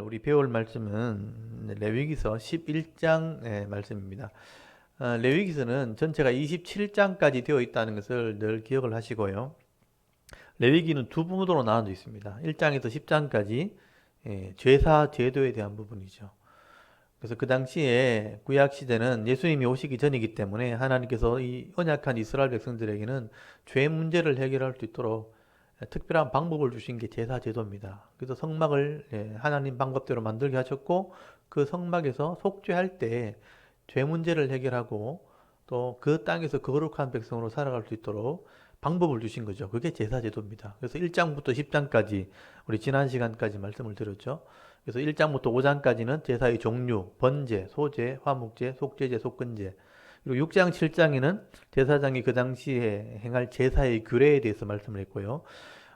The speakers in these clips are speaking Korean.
우리 배울 말씀은 레위기서 11장의 말씀입니다. 레위기서는 전체가 27장까지 되어 있다는 것을 늘 기억을 하시고요. 레위기는 두 부분으로 나눠져 있습니다. 1장에서 10장까지 죄사 제도에 대한 부분이죠. 그래서 그 당시에 구약 시대는 예수님이 오시기 전이기 때문에 하나님께서 이 언약한 이스라엘 백성들에게는 죄 문제를 해결할 수 있도록 특별한 방법을 주신 게 제사 제도입니다. 그래서 성막을 하나님 방법대로 만들게 하셨고 그 성막에서 속죄할 때 죄 문제를 해결하고 또 그 땅에서 거룩한 백성으로 살아갈 수 있도록 방법을 주신 거죠. 그게 제사 제도입니다. 그래서 1장부터 10장까지 우리 지난 시간까지 말씀을 드렸죠. 그래서 1장부터 5장까지는 제사의 종류, 번제, 소제, 화목제, 속죄제, 속건제. 그리고 6장, 7장에는 제사장이 그 당시에 행할 제사의 규례에 대해서 말씀을 했고요.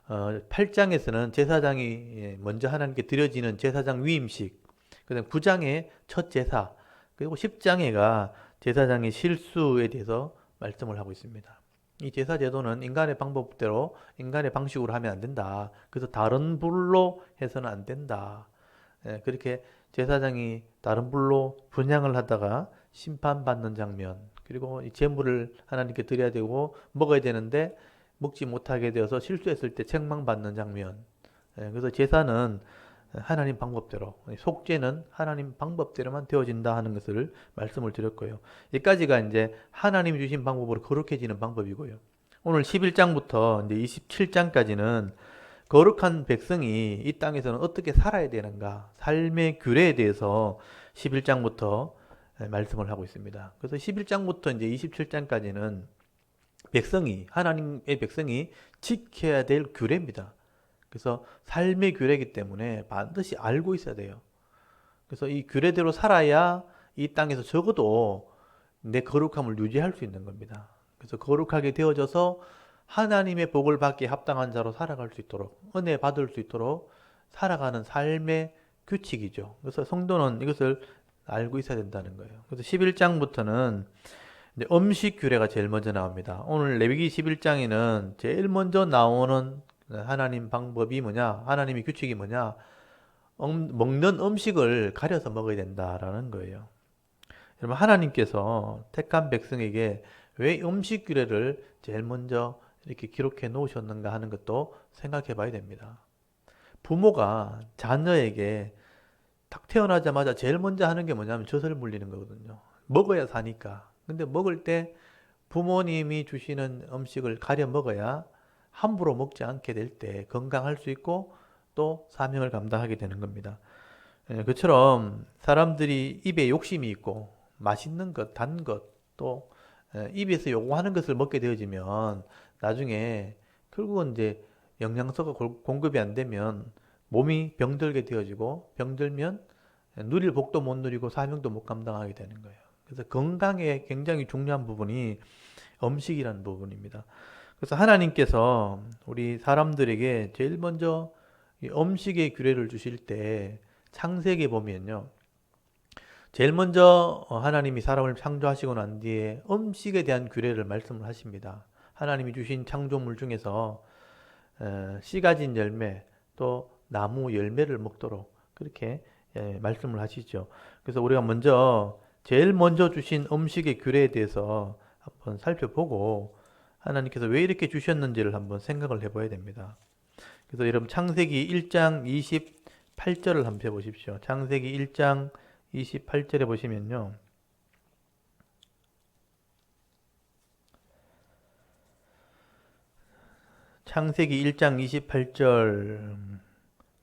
8장에서는 제사장이 먼저 하나님께 드려지는 제사장 위임식, 그다음 9장에 첫 제사, 그리고 10장에가 제사장의 실수에 대해서 말씀을 하고 있습니다. 이 제사 제도는 인간의 방법대로 인간의 방식으로 하면 안 된다. 그래서 다른 불로 해서는 안 된다. 그렇게 제사장이 다른 불로 분향을 하다가 심판받는 장면, 그리고 이 제물을 하나님께 드려야 되고 먹어야 되는데 먹지 못하게 되어서 실수했을 때 책망받는 장면. 그래서 제사는 하나님 방법대로, 속죄는 하나님 방법대로만 되어진다 하는 것을 말씀을 드렸고요. 여기까지가 이제 하나님이 주신 방법으로 거룩해지는 방법이고요. 오늘 11장부터 이제 27장까지는 거룩한 백성이 이 땅에서는 어떻게 살아야 되는가, 삶의 규례에 대해서 11장부터 말씀을 하고 있습니다. 그래서 11장부터 이제 27장까지는 하나님의 백성이 지켜야 될 규례입니다. 그래서 삶의 규례이기 때문에 반드시 알고 있어야 돼요. 그래서 이 규례대로 살아야 이 땅에서 적어도 내 거룩함을 유지할 수 있는 겁니다. 그래서 거룩하게 되어져서 하나님의 복을 받기에 합당한 자로 살아갈 수 있도록, 은혜 받을 수 있도록 살아가는 삶의 규칙이죠. 그래서 성도는 이것을 알고 있어야 된다는 거예요. 그래서 11장부터는 음식 규례가 제일 먼저 나옵니다. 오늘 레위기 11장에는 제일 먼저 나오는 하나님 방법이 뭐냐? 하나님의 규칙이 뭐냐? 먹는 음식을 가려서 먹어야 된다라는 거예요. 여러분, 하나님께서 택한 백성에게 왜 음식 규례를 제일 먼저 이렇게 기록해 놓으셨는가 하는 것도 생각해 봐야 됩니다. 부모가 자녀에게 딱 태어나자마자 제일 먼저 하는 게 뭐냐면 젖을 물리는 거거든요. 먹어야 사니까. 근데 먹을 때 부모님이 주시는 음식을 가려 먹어야 함부로 먹지 않게 될 때 건강할 수 있고 또 사명을 감당하게 되는 겁니다. 그처럼 사람들이 입에 욕심이 있고 맛있는 것, 단 것, 또 입에서 요구하는 것을 먹게 되어지면 나중에 결국은 이제 영양소가 공급이 안 되면 몸이 병들게 되어지고 병들면 누릴 복도 못 누리고 사명도 못 감당하게 되는 거예요. 그래서 건강에 굉장히 중요한 부분이 음식이라는 부분입니다. 그래서 하나님께서 우리 사람들에게 제일 먼저 이 음식의 규례를 주실 때 창세기에 보면요. 제일 먼저 하나님이 사람을 창조하시고 난 뒤에 음식에 대한 규례를 말씀을 하십니다. 하나님이 주신 창조물 중에서 씨 가진 열매 또 나무 열매를 먹도록 그렇게 말씀을 하시죠. 그래서 우리가 제일 먼저 주신 음식의 규례에 대해서 한번 살펴보고 하나님께서 왜 이렇게 주셨는지를 한번 생각을 해봐야 됩니다. 그래서 여러분 창세기 1장 28절을 한번 펴보십시오. 창세기 1장 28절에 보시면요. 창세기 1장 28절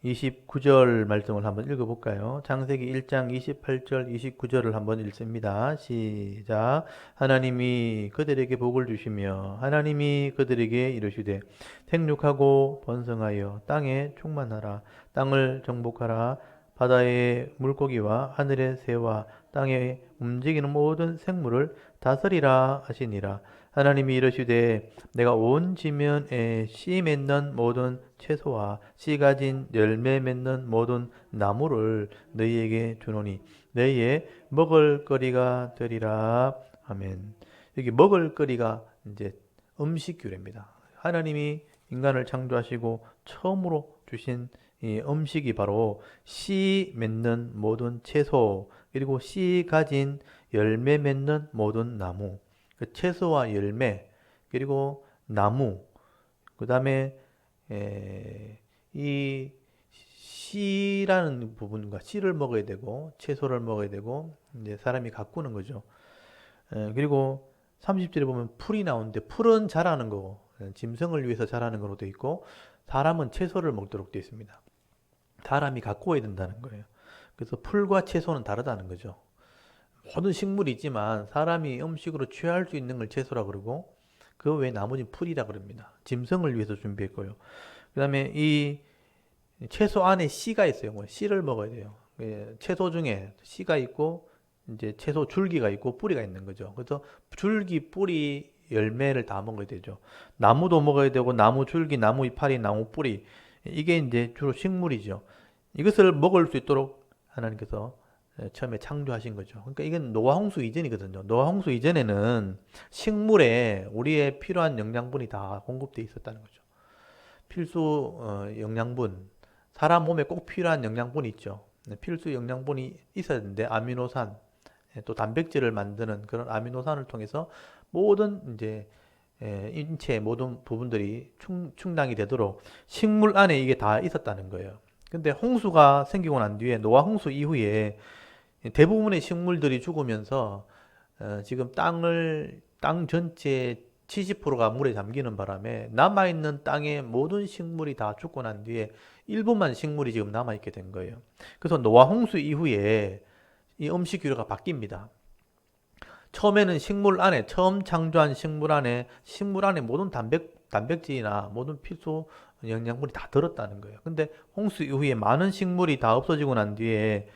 29절 말씀을 한번 읽어볼까요? 창세기 1장 28절 29절을 한번 읽습니다. 시작. 하나님이 그들에게 복을 주시며 하나님이 그들에게 이르시되 생육하고 번성하여 땅에 충만하라. 땅을 정복하라. 바다의 물고기와 하늘의 새와 땅에 움직이는 모든 생물을 다스리라 하시니라. 하나님이 이르시되 내가 온 지면에 씨 맺는 모든 채소와 씨 가진 열매 맺는 모든 나무를 너희에게 주노니 너희의 먹을거리가 되리라. 아멘. 여기 먹을거리가 이제 음식 규례입니다. 하나님이 인간을 창조하시고 처음으로 주신 이 음식이 바로 씨 맺는 모든 채소, 그리고 씨 가진 열매 맺는 모든 나무. 그 채소와 열매, 그리고 나무, 그 다음에 이 씨라는 부분과 씨를 먹어야 되고 채소를 먹어야 되고 이제 사람이 가꾸는 거죠. 그리고 30절에 보면 풀이 나오는데 풀은 자라는 거고 짐승을 위해서 자라는 거로 되어 있고 사람은 채소를 먹도록 되어 있습니다. 사람이 가꾸어야 된다는 거예요. 그래서 풀과 채소는 다르다는 거죠. 모든 식물이 있지만 사람이 음식으로 취할 수 있는 걸 채소라 그러고 그 외에 나머지 풀이라 그럽니다. 짐승을 위해서 준비했고요. 그 다음에 이 채소 안에 씨가 있어요. 뭐 씨를 먹어야 돼요. 채소 중에 씨가 있고 이제 채소 줄기가 있고 뿌리가 있는 거죠. 그래서 줄기, 뿌리, 열매를 다 먹어야 되죠. 나무도 먹어야 되고 나무 줄기, 나무 이파리, 나무 뿌리 이게 이제 주로 식물이죠. 이것을 먹을 수 있도록 하나님께서 처음에 창조하신 거죠. 그러니까 이건 노아홍수 이전이거든요. 노아홍수 이전에는 식물에 우리의 필요한 영양분이 다 공급되어 있었다는 거죠. 필수 영양분, 사람 몸에 꼭 필요한 영양분이 있죠. 필수 영양분이 있어야 되는데 아미노산, 또 단백질을 만드는 그런 아미노산을 통해서 모든 이제 인체의 모든 부분들이 충당이 되도록 식물 안에 이게 다 있었다는 거예요. 근데 홍수가 생기고 난 뒤에 노아 홍수 이후에 대부분의 식물들이 죽으면서 지금 땅 전체의 70%가 물에 잠기는 바람에 남아있는 땅의 모든 식물이 다 죽고 난 뒤에 일부만 식물이 지금 남아있게 된 거예요. 그래서 노아 홍수 이후에 이 음식 규례가 바뀝니다. 처음에는 처음 창조한 식물 안에 모든 단백질이나 모든 필수 영양분이 다 들었다는 거예요. 근데 홍수 이후에 많은 식물이 다 없어지고 난 뒤에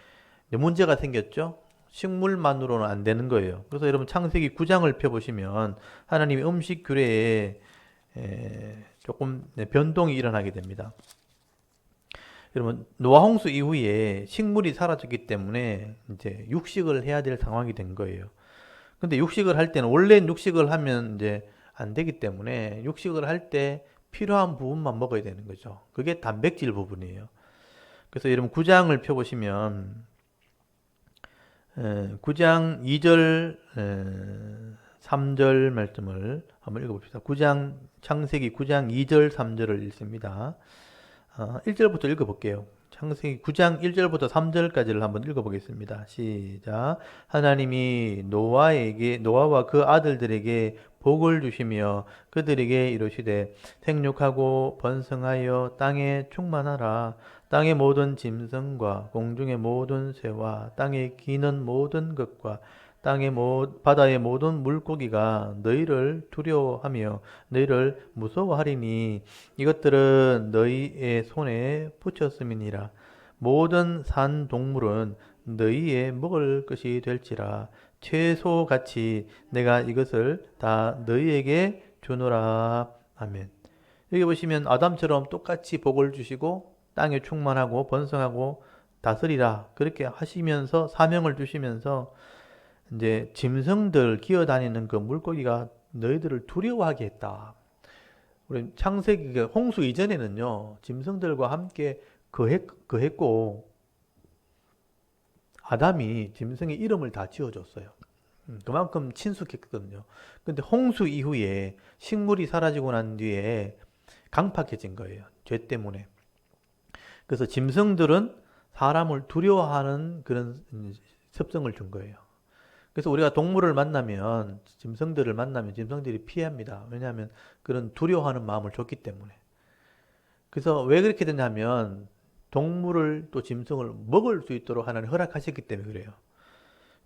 문제가 생겼죠. 식물만으로는 안 되는 거예요. 그래서 여러분 창세기 9장을 펴보시면 하나님의 음식 규례에 조금 변동이 일어나게 됩니다. 여러분 노아 홍수 이후에 식물이 사라졌기 때문에 이제 육식을 해야 될 상황이 된 거예요. 근데 육식을 할 때는 원래 육식을 하면 이제 안 되기 때문에 육식을 할 때 필요한 부분만 먹어야 되는 거죠. 그게 단백질 부분이에요. 그래서 여러분 9장을 펴보시면 9장 2절 3절 말씀을 한번 읽어봅시다. 창세기 9장 2절 3절을 읽습니다. 1절부터 읽어볼게요. 창세기 9장 1절부터 3절까지를 한번 읽어보겠습니다. 시작. 하나님이 노아와 그 아들들에게 복을 주시며 그들에게 이르시되 생육하고 번성하여 땅에 충만하라. 땅의 모든 짐승과 공중의 모든 새와 땅에 기는 모든 것과 바다의 모든 물고기가 너희를 두려워하며 너희를 무서워하리니 이것들은 너희의 손에 붙였음이니라. 모든 산 동물은 너희의 먹을 것이 될지라. 채소같이 내가 이것을 다 너희에게 주노라. 아멘. 여기 보시면 아담처럼 똑같이 복을 주시고 땅에 충만하고 번성하고 다스리라 그렇게 하시면서 사명을 주시면서 이제 짐승들 기어다니는 그 물고기가 너희들을 두려워하게 했다. 우리 창세기 홍수 이전에는요 짐승들과 함께 거했고 아담이 짐승의 이름을 다 지어줬어요. 그만큼 친숙했거든요. 근데 홍수 이후에 식물이 사라지고 난 뒤에 강팍해진 거예요. 죄 때문에. 그래서 짐승들은 사람을 두려워하는 그런 습성을 준 거예요. 그래서 우리가 짐승들을 만나면 짐승들이 피합니다. 왜냐하면 그런 두려워하는 마음을 줬기 때문에. 그래서 왜 그렇게 되냐면 동물을 또 짐승을 먹을 수 있도록 하나님 허락하셨기 때문에 그래요.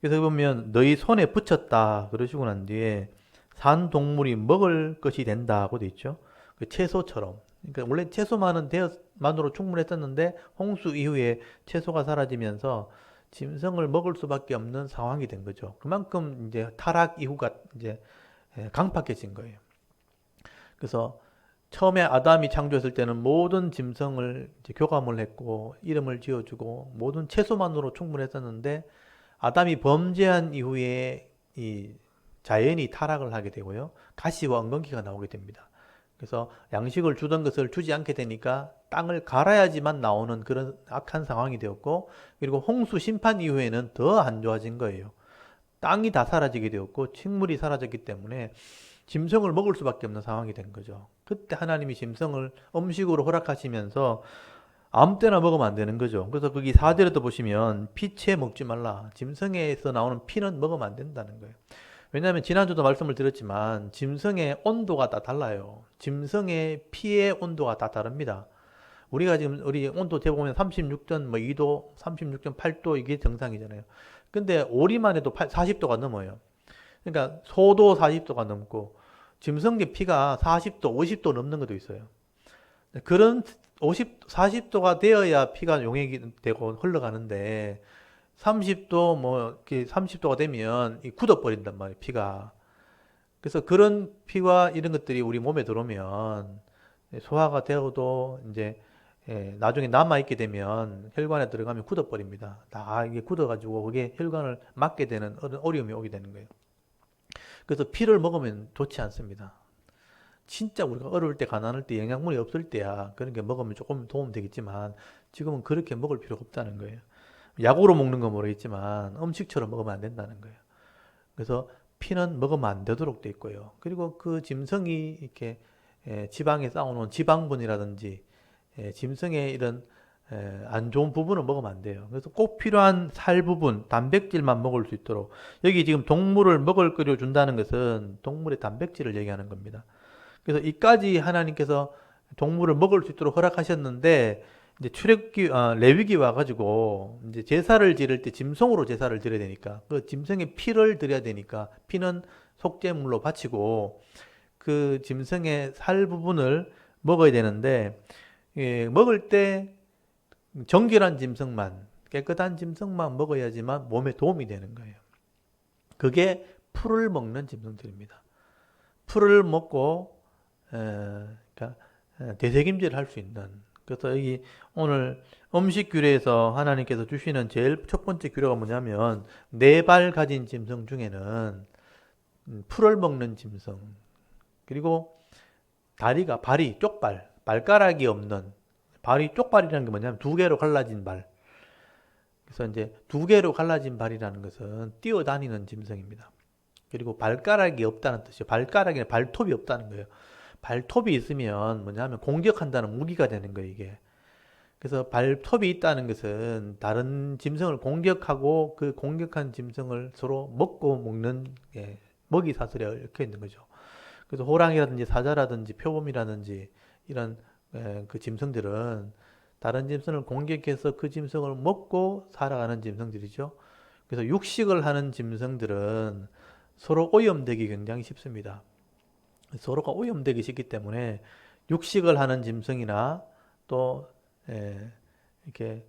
그래서 보면 너희 손에 붙였다 그러시고 난 뒤에 산 동물이 먹을 것이 된다고 돼 있죠. 그 채소처럼. 그러니까 원래 채소만으로 충분했었는데 홍수 이후에 채소가 사라지면서 짐승을 먹을 수밖에 없는 상황이 된 거죠. 그만큼 이제 타락 이후가 이제 강팍해진 거예요. 그래서 처음에 아담이 창조했을 때는 모든 짐승을 이제 교감을 했고 이름을 지어주고 모든 채소만으로 충분했었는데 아담이 범죄한 이후에 이 자연이 타락을 하게 되고요. 가시와 엉겅퀴가 나오게 됩니다. 그래서 양식을 주던 것을 주지 않게 되니까 땅을 갈아야지만 나오는 그런 악한 상황이 되었고, 그리고 홍수 심판 이후에는 더 안 좋아진 거예요. 땅이 다 사라지게 되었고 식물이 사라졌기 때문에 짐승을 먹을 수밖에 없는 상황이 된 거죠. 그때 하나님이 짐승을 음식으로 허락하시면서 아무 때나 먹으면 안 되는 거죠. 그래서 거기 4절에도 보시면 피채 먹지 말라. 짐승에서 나오는 피는 먹으면 안 된다는 거예요. 왜냐하면 지난주도 말씀을 드렸지만 짐승의 온도가 다 달라요. 짐승의 피의 온도가 다 다릅니다. 우리가 지금 우리 온도 재보면 36.2도, 36.8도 이게 정상이잖아요. 근데 오리만 해도 40도가 넘어요. 그러니까 소도 40도가 넘고 짐승의 피가 40도, 50도 넘는 것도 있어요. 그런 40도가 되어야 피가 용액이 되고 흘러가는데 30도 뭐 30도가 되면 굳어 버린단 말이에요, 피가. 그래서 그런 피와 이런 것들이 우리 몸에 들어오면 소화가 되어도 이제 나중에 남아있게 되면 혈관에 들어가면 굳어버립니다. 다 이게 굳어가지고 그게 혈관을 막게 되는 어려움이 오게 되는 거예요. 그래서 피를 먹으면 좋지 않습니다. 진짜 우리가 어려울 때, 가난할 때, 영양분이 없을 때야 그런 게 먹으면 조금 도움 되겠지만 지금은 그렇게 먹을 필요가 없다는 거예요. 약으로 먹는 건 모르겠지만 음식처럼 먹으면 안 된다는 거예요. 그래서 피는 먹으면 안 되도록 돼 있고요. 그리고 그 짐승이 이렇게 지방에 쌓아놓은 지방분이라든지 짐승의 이런 안 좋은 부분은 먹으면 안 돼요. 그래서 꼭 필요한 살 부분, 단백질만 먹을 수 있도록. 여기 지금 동물을 먹을 거려 준다는 것은 동물의 단백질을 얘기하는 겁니다. 그래서 이까지 하나님께서 동물을 먹을 수 있도록 허락하셨는데 이제 레위기 와가지고 이제 제사를 지를 때 짐승으로 제사를 드려야 되니까 그 짐승의 피를 드려야 되니까 피는 속죄물로 바치고 그 짐승의 살 부분을 먹어야 되는데 먹을 때 정결한 짐승만, 깨끗한 짐승만 먹어야지만 몸에 도움이 되는 거예요. 그게 풀을 먹는 짐승들입니다. 풀을 먹고 그러니까 되새김질을 할 수 있는. 그래서 여기 오늘 음식 규례에서 하나님께서 주시는 제일 첫 번째 규례가 뭐냐면 4발 가진 짐승 중에는 풀을 먹는 짐승, 그리고 발이 쪽발, 발가락이 없는, 발이 쪽발이라는 게 뭐냐면 2개로 갈라진 발. 그래서 이제 2개로 갈라진 발이라는 것은 뛰어다니는 짐승입니다. 그리고 발가락이 없다는 뜻이에요. 발가락에 발톱이 없다는 거예요. 발톱이 있으면 뭐냐면 공격한다는 무기가 되는 거예요, 이게. 그래서 발톱이 있다는 것은 다른 짐승을 공격하고 그 공격한 짐승을 서로 먹고 먹는 먹이 사슬에 얽혀 있는 거죠. 그래서 호랑이라든지 사자라든지 표범이라든지 이런 그 짐승들은 다른 짐승을 공격해서 그 짐승을 먹고 살아가는 짐승들이죠. 그래서 육식을 하는 짐승들은 서로 오염되기 굉장히 쉽습니다. 서로가 오염되기 쉽기 때문에 육식을 하는 짐승이나 또 이렇게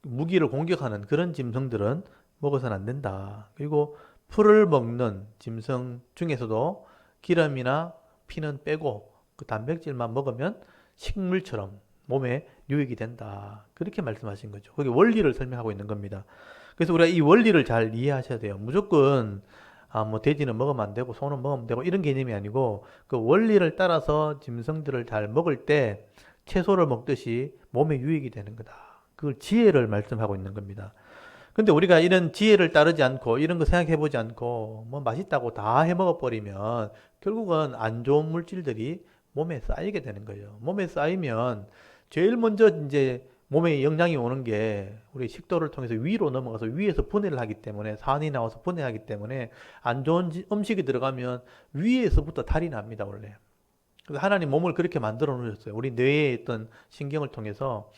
무기를 공격하는 그런 짐승들은 먹어서는 안 된다. 그리고 풀을 먹는 짐승 중에서도 기름이나 피는 빼고 그 단백질만 먹으면 식물처럼 몸에 유익이 된다. 그렇게 말씀하신 거죠. 그게 원리를 설명하고 있는 겁니다. 그래서 우리가 이 원리를 잘 이해하셔야 돼요. 무조건 뭐 돼지는 먹으면 안 되고 소는 먹으면 되고 이런 개념이 아니고 그 원리를 따라서 짐승들을 잘 먹을 때 채소를 먹듯이 몸에 유익이 되는 거다. 그걸 지혜를 말씀하고 있는 겁니다. 근데 우리가 이런 지혜를 따르지 않고 이런 거 생각해 보지 않고 뭐 맛있다고 다 해 먹어 버리면 결국은 안 좋은 물질들이 몸에 쌓이게 되는 거예요. 몸에 쌓이면 제일 먼저 이제 몸에 영향이 오는 게 우리 식도를 통해서 위로 넘어가서 위에서 분해를 하기 때문에 산이 나와서 분해하기 때문에 안 좋은 음식이 들어가면 위에서부터 탈이 납니다, 원래. 그래서 하나님 몸을 그렇게 만들어 놓으셨어요. 우리 뇌에 있던 신경을 통해서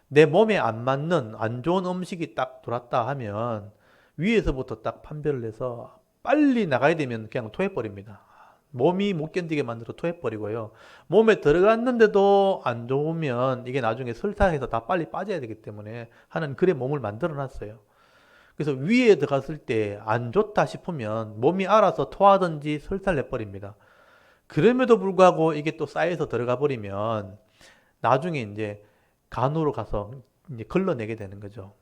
내 몸에 안 맞는 안 좋은 음식이 딱 들어왔다 하면 위에서부터 딱 판별을 해서 빨리 나가야 되면 그냥 토해버립니다. 몸이 못 견디게 만들어 토해버리고요. 몸에 들어갔는데도 안 좋으면 이게 나중에 설사해서 다 빨리 빠져야 되기 때문에 하는 그래 몸을 만들어 놨어요. 그래서 위에 들어갔을 때 안 좋다 싶으면 몸이 알아서 토하든지 설사를 내버립니다. 그럼에도 불구하고 이게 또 쌓여서 들어가 버리면 나중에 이제 간으로 가서 이제 걸러내게 되는 거죠.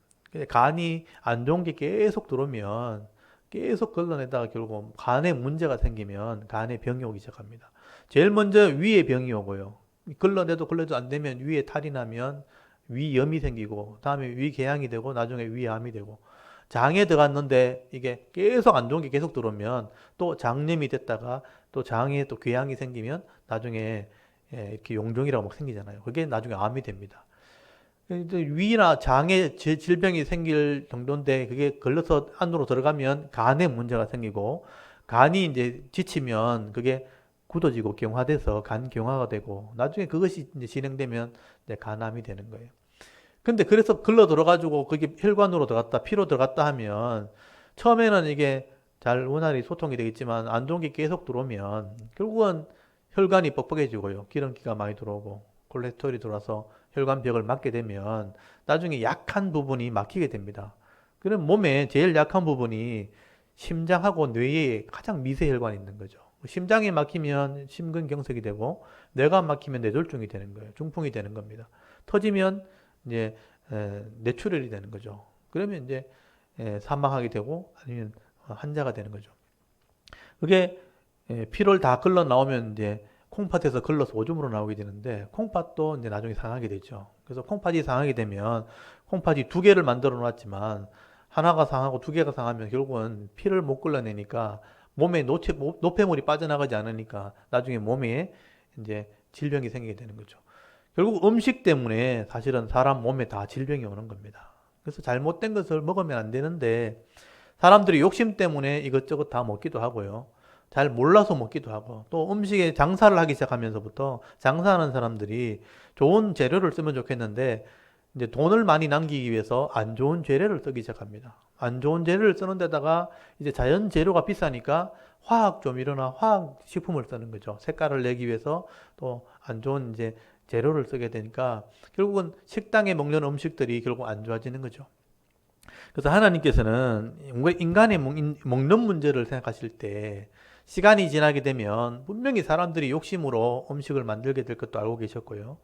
간이 안 좋은 게 계속 들어오면 계속 걸러내다가 결국 간에 문제가 생기면 간에 병이 오기 시작합니다. 제일 먼저 위에 병이 오고요. 걸러내도 안 되면 위에 탈이 나면 위염이 생기고 다음에 위궤양이 되고 나중에 위암이 되고 장에 들어갔는데 이게 계속 안 좋은 게 계속 들어오면 또 장염이 됐다가 또 장에 또 궤양이 생기면 나중에 이렇게 용종이라고 막 생기잖아요. 그게 나중에 암이 됩니다. 위나 장에 질병이 생길 정도인데 그게 걸려서 안으로 들어가면 간에 문제가 생기고 간이 이제 지치면 그게 굳어지고 경화돼서 간경화가 되고 나중에 그것이 이제 진행되면 이제 간암이 되는 거예요. 근데 그래서 걸러 들어가지고 그게 혈관으로 들어갔다 피로 들어갔다 하면 처음에는 이게 잘 원활히 소통이 되겠지만 안 좋은 게 계속 들어오면 결국은 혈관이 뻑뻑해지고요. 기름기가 많이 들어오고 콜레스테롤이 들어와서 혈관벽을 막게 되면 나중에 약한 부분이 막히게 됩니다. 그럼 몸에 제일 약한 부분이 심장하고 뇌에 가장 미세 혈관이 있는 거죠. 심장이 막히면 심근경색이 되고 뇌가 막히면 뇌졸중이 되는 거예요. 중풍이 되는 겁니다. 터지면 이제 뇌출혈이 되는 거죠. 그러면 이제 사망하게 되고 아니면 환자가 되는 거죠. 그게 피를 다 걸러 나오면 이제 콩팥에서 걸러서 오줌으로 나오게 되는데 콩팥도 이제 나중에 상하게 되죠. 그래서 콩팥이 상하게 되면 콩팥이 두 개를 만들어 놓았지만 하나가 상하고 두 개가 상하면 결국은 피를 못 걸러내니까 몸에 노폐물이 빠져나가지 않으니까 나중에 몸에 이제 질병이 생기게 되는 거죠. 결국 음식 때문에 사실은 사람 몸에 다 질병이 오는 겁니다. 그래서 잘못된 것을 먹으면 안 되는데 사람들이 욕심 때문에 이것저것 다 먹기도 하고요. 잘 몰라서 먹기도 하고 또 음식에 장사를 하기 시작하면서부터 장사하는 사람들이 좋은 재료를 쓰면 좋겠는데 이제 돈을 많이 남기기 위해서 안 좋은 재료를 쓰기 시작합니다. 안 좋은 재료를 쓰는 데다가 이제 자연 재료가 비싸니까 화학 조미료나 화학 식품을 쓰는 거죠. 색깔을 내기 위해서 또 안 좋은 이제 재료를 쓰게 되니까 결국은 식당에 먹는 음식들이 결국 안 좋아지는 거죠. 그래서 하나님께서는 인간의 먹는 문제를 생각하실 때 시간이 지나게 되면 분명히 사람들이 욕심으로 음식을 만들게 될 것도 알고 계셨고요.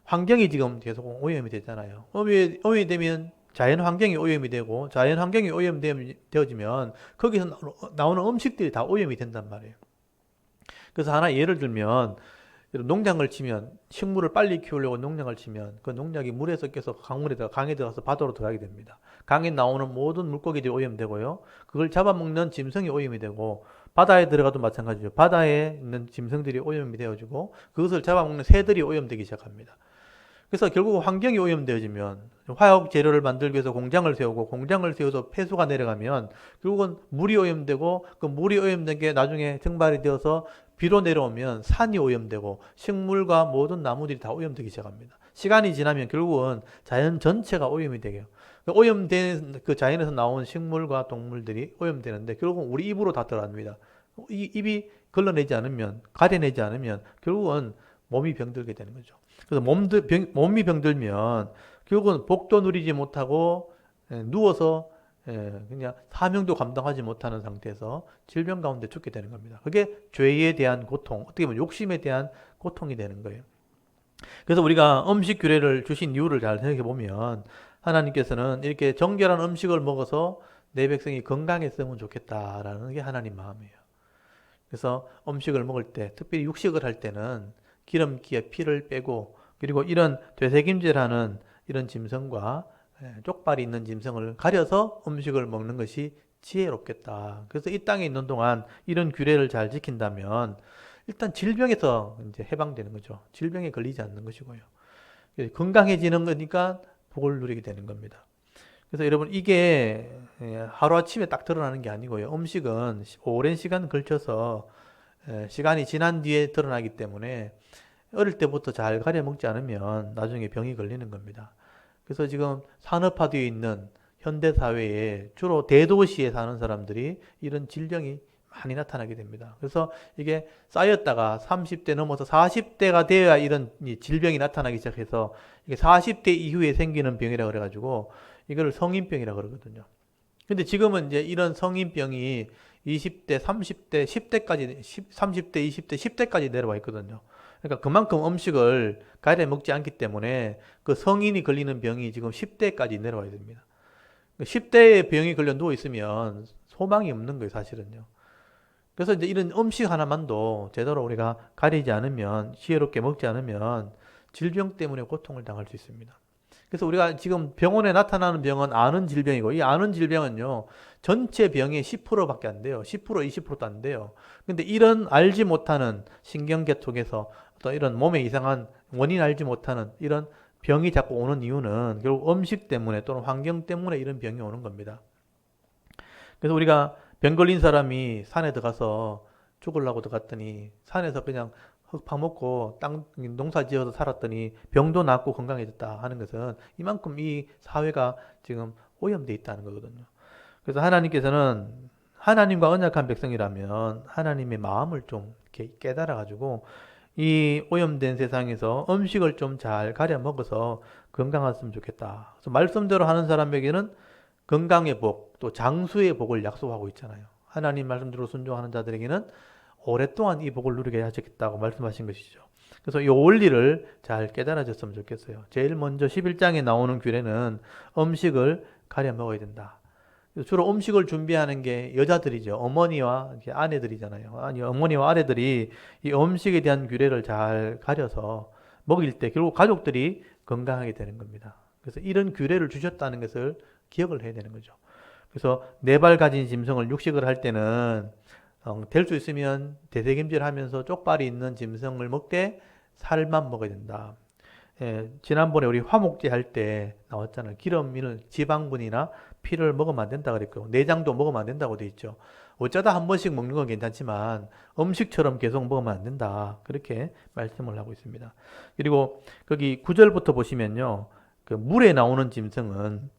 환경이 지금 계속 오염이 되잖아요. 오염이 되면 자연 환경이 오염이 되고 자연 환경이 오염되어지면 거기서 나오는 음식들이 다 오염이 된단 말이에요. 그래서 하나 예를 들면 농장을 치면 식물을 빨리 키우려고 농장을 치면 그 농약이 물에 섞여서 강에 들어가서 바다로 들어가게 됩니다. 강에 나오는 모든 물고기들이 오염되고요. 그걸 잡아먹는 짐승이 오염이 되고 바다에 들어가도 마찬가지죠. 바다에 있는 짐승들이 오염이 되어지고 그것을 잡아먹는 새들이 오염되기 시작합니다. 그래서 결국 환경이 오염되어지면 화학 재료를 만들기 위해서 공장을 세우고 공장을 세워서 폐수가 내려가면 결국은 물이 오염되고 그 물이 오염된 게 나중에 증발이 되어서 비로 내려오면 산이 오염되고 식물과 모든 나무들이 다 오염되기 시작합니다. 시간이 지나면 결국은 자연 전체가 오염이 되게요. 오염된 그 자연에서 나온 식물과 동물들이 오염되는데 결국은 우리 입으로 다 들어갑니다. 입이 걸러내지 않으면 가려내지 않으면 결국은 몸이 병들게 되는 거죠. 그래서 몸이 병들면 결국은 복도 누리지 못하고 누워서 그냥 사명도 감당하지 못하는 상태에서 질병 가운데 죽게 되는 겁니다. 그게 죄에 대한 고통, 어떻게 보면 욕심에 대한 고통이 되는 거예요. 그래서 우리가 음식 규례를 주신 이유를 잘 생각해 보면 하나님께서는 이렇게 정결한 음식을 먹어서 내 백성이 건강했으면 좋겠다라는 게 하나님 마음이에요. 그래서 음식을 먹을 때, 특별히 육식을 할 때는 기름기에 피를 빼고 그리고 이런 되새김질하는 이런 짐승과 쪽발이 있는 짐승을 가려서 음식을 먹는 것이 지혜롭겠다. 그래서 이 땅에 있는 동안 이런 규례를 잘 지킨다면 일단 질병에서 이제 해방되는 거죠. 질병에 걸리지 않는 것이고요. 건강해지는 거니까 복을 누리게 되는 겁니다. 그래서 여러분 이게 하루아침에 딱 드러나는 게 아니고요. 음식은 오랜 시간 걸쳐서 시간이 지난 뒤에 드러나기 때문에 어릴 때부터 잘 가려 먹지 않으면 나중에 병이 걸리는 겁니다. 그래서 지금 산업화되어 있는 현대사회에 주로 대도시에 사는 사람들이 이런 질병이 많이 나타나게 됩니다. 그래서 이게 쌓였다가 30대 넘어서 40대가 되어야 이런 질병이 나타나기 시작해서 이게 40대 이후에 생기는 병이라고 그래가지고 이걸 성인병이라고 그러거든요. 근데 지금은 이제 이런 성인병이 20대, 30대, 10대까지, 30대, 20대, 10대까지 내려와 있거든요. 그러니까 그만큼 음식을 가려 먹지 않기 때문에 그 성인이 걸리는 병이 지금 10대까지 내려와야 됩니다. 10대에 병이 걸려 누워 있으면 소망이 없는 거예요, 사실은요. 그래서 이제 이런 음식 하나만도 제대로 우리가 가리지 않으면, 지혜롭게 먹지 않으면 질병 때문에 고통을 당할 수 있습니다. 그래서 우리가 지금 병원에 나타나는 병은 아는 질병이고, 이 아는 질병은요, 전체 병의 10%밖에 안 돼요. 10%, 20%도 안 돼요. 근데 이런 알지 못하는 신경계통에서 어떤 이런 몸에 이상한 원인 알지 못하는 이런 병이 자꾸 오는 이유는 결국 음식 때문에 또는 환경 때문에 이런 병이 오는 겁니다. 그래서 우리가 병 걸린 사람이 산에 들어가서 죽으려고 들어갔더니 산에서 그냥 흙 파먹고 땅 농사 지어서 살았더니 병도 낫고 건강해졌다 하는 것은 이만큼 이 사회가 지금 오염되어 있다는 거거든요. 그래서 하나님께서는 하나님과 언약한 백성이라면 하나님의 마음을 좀 이렇게 깨달아 가지고 이 오염된 세상에서 음식을 좀 잘 가려 먹어서 건강했으면 좋겠다. 그래서 말씀대로 하는 사람에게는 건강의 복, 또 장수의 복을 약속하고 있잖아요. 하나님 말씀대로 순종하는 자들에게는 오랫동안 이 복을 누리게 하셨겠다고 말씀하신 것이죠. 그래서 이 원리를 잘 깨달아졌으면 좋겠어요. 제일 먼저 11장에 나오는 규례는 음식을 가려 먹어야 된다. 주로 음식을 준비하는 게 여자들이죠. 어머니와 아내들이잖아요. 아니, 어머니와 아내들이 이 음식에 대한 규례를 잘 가려서 먹일 때 결국 가족들이 건강하게 되는 겁니다. 그래서 이런 규례를 주셨다는 것을 기억을 해야 되는 거죠. 그래서 네 발 가진 짐승을 육식을 할 때는 될 수 있으면 대세김질하면서 쪽발이 있는 짐승을 먹되 살만 먹어야 된다. 예, 지난번에 우리 화목제 할 때 나왔잖아요. 기름 있는 지방분이나 피를 먹으면 안 된다 그랬고 내장도 먹으면 안 된다고 돼 있죠. 어쩌다 한 번씩 먹는 건 괜찮지만 음식처럼 계속 먹으면 안 된다. 그렇게 말씀을 하고 있습니다. 그리고 거기 9절부터 보시면요. 그 물에 나오는 짐승은